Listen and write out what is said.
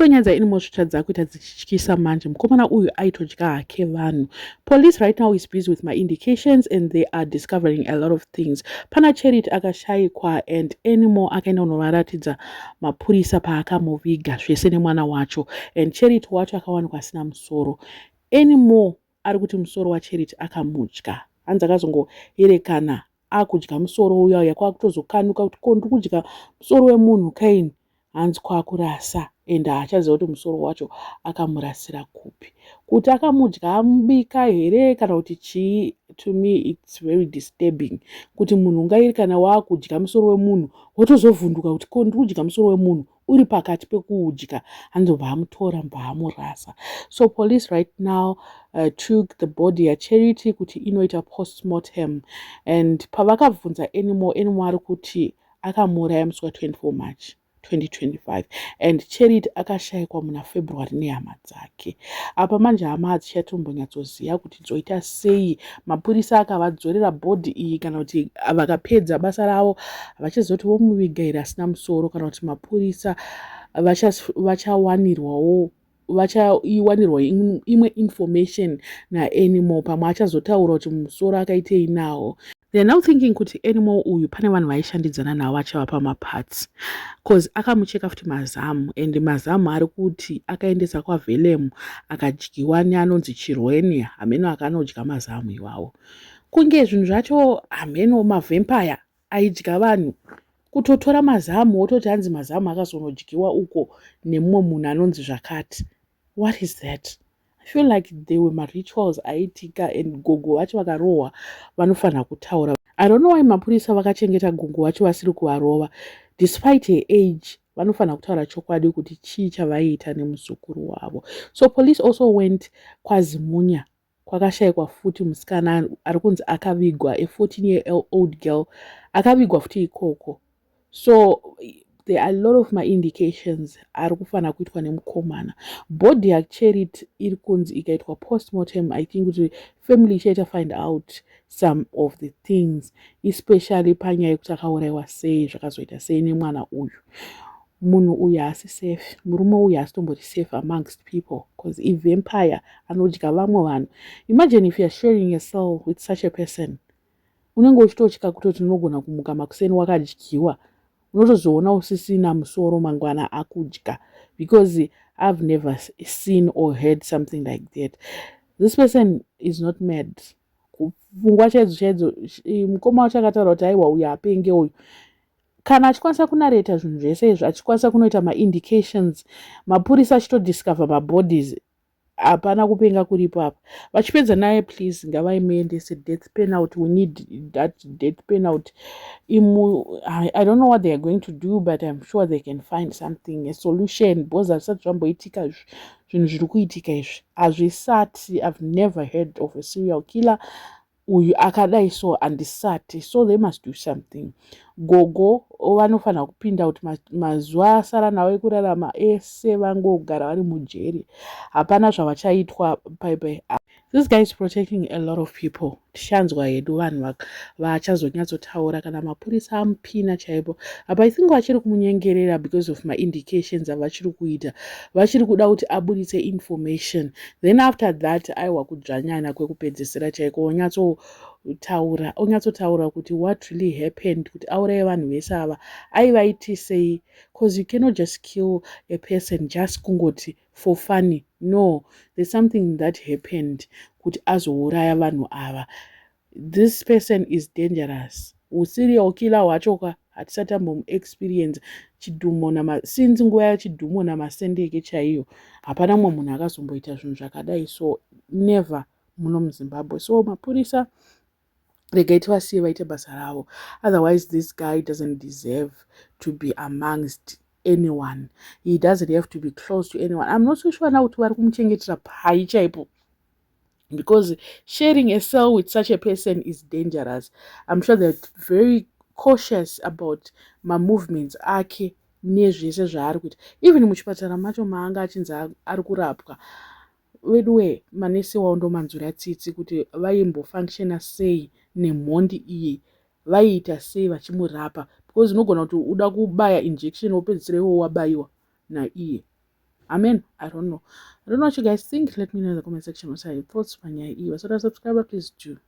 Ndizvo nyaya dzaanimals zvitadza kuita dzichityisa manje. Mukomana uyu aitodya hake vanhu. Police right now is busy with my indications and they are discovering a lot of things. Pana Cherit akashayikwa and Animal akaenda kunovaratidza mapurisa paakamuviga zvese nemwana wacho, and Cherit wacho akawanikwa asina musoro. Animal ari kuti musoro waCherit akamudya. Hanzi akazongoerekana akudya musoro uya uya kwakutozokanuka kuti ko ndiri kudya musoro wemunhu kaini, hanzi kwakurasa, and haachaziva kuti musoro wacho akamurasira kupi, kuti akamudya amubika here kana kuti chii. To me it's very disturbing kuti munhu ungaerekana waakudya musoro wemunhu wotozovhunduka kuti ko ndiri kudya musoro wemunhu uri pakati pekuudya, hanzi vamutora vaamurasa. So police right now took the body yaCharity kuti inoita postmortem, and pavakabvunza Animal ari kuti akamuuraya musi wa24 March 2025 and Cherit akashayikwa muna February nehama dzake. Apa manje hama hadzichatonyatsoziva kuti dzoita sei. Mapurisa akavadzorera bhodhi iyi kana kuti vakapedza basa ravo vachaziva kuti vomuviga here asina musoro, kana kuti mapurisa vachaiwanirwa imwe information naAnimal pamwe achazotaura kuti musoro akaitei nawo. They are now thinking kuti Animal uyu pane vanhu vaishandidzana navo vachivapa maparts, cause akamucheka futi mazamu, and mazamu ari kuti akaendesa kwaVellem akadyiwa neanonzi Chirweni. Hameno akanodya mazamu iwawo. Kunge zvinhu zvacho hameno mavhempire aidya vanhu, kutotora mazamu wototi hanzi mazamu akazonodyiwa uko nemumwe munhu anonzi zvakati. What is that? I feel like they were my rituals aitika, and gogo vacho vakarohwa vanofanira kutaura. I don't know why mapurisa vakachengeta gogo vacho vasiri kuvarova. Despite her age, vanofanira kutaura chokwadi kuti chii chavaiita nemuzukuru wavo. So police also went kwaZimunya kwakashayikwa futi musikana ari kunzi akavigwa, a 14-year-old girl akavigwa futi ikoko. So there are a lot of my indications ari kufanira kuitwa nemukomana. Body yaCherit iri kunzi ikaitwa postmortem. I think kuti family ichaita find out some of the things, especially panyaya yekuti akaurayiwa sei, zvakazoita sei nemwana uyu. Munhu uyu haasi safe, murume uyu haasi tomboti safe amongst people, because ivampire anodya vamwe vanhu. Imagine if you are sharing a cell with such a person. Unenge uchitotya kutoti unogona kumuka makuseni wakadyiwa, unotozoona usisina musoro mangwana akudya, because I've never seen or heard something like that. This person is not mad. Kufungwa chaidzo mukoma wacho akataura kuti aiwa uyu apenge uyu, kana achikwanisa kunareta zvinhu zvese izvi, achikwanisa kunoita ma-indications, mapurisa achitodiscover mabodies, hapana kupenga kuripo apa. Vachipedza naye please ngavaimuendese death penalty. We need that death penalty. I don't know what they are going to do, but I'm sure they can find something, a solution, because hazvisati zvamboitika zvinhu zviri kuitika izvi hazvisati. I've never heard of a serial killer uyu akadai so handisati, so they must do something. Gogo vanofanira kupinda kuti mazuva asara nawo ekurarama ese vangogara vari mujeri, hapana zvavachaitwa paipai. This guy is protecting a lot of people. Tichanzwa hedu vanhu vachazonyatsotaura kana mapurisa amupina chaipo. Apa I think vachiri kumunyengerera because of my indications avachiri kuita. Vachiri kuda kuti abuditse information. Then after that aiwa kudzvanyana kwekupedzisira chaiko, onyatsotaura kuti what really happened, kuti auraye vanhu vese ava aivaitisei, because you cannot just kill a person just kungoti for funny. No, there's something that happened kuti azouraya vanhu ava. This person is dangerous. Userial killer hwachoka hatisati tambomu-experience chidhumo since nguva yachidhumo namasendeke chaiyo. Hapana mumwe munhu akazomboita zvinhu zvakadai, so never muno muZimbabwe. So mapurisa regai tivasiye vaite basa ravo. Otherwise this guy doesn't deserve to be amongst anyone. He doesn't have to be close to anyone. I'm not so sure now kuti vari kumuchengetera pai chaipo, because sharing a cell with such a person is dangerous. I'm sure they're very cautious about my movements ake nezvese zvaari kuita. Even muchipatara macho maanga achinzi ari kurapwa, weduwe manesi wavo ndomanzwira tsitsi kuti vaimbofunctiona sei nemhondi iyi, vaiita sei vachimurapa, because unogona kuti uda kubaya injection wopedzisira iwo wabaiwa naiye. Amen. I don't know. I don't know what you guys think. Let me know in the comment section what are your thoughts. So subscriber, please do.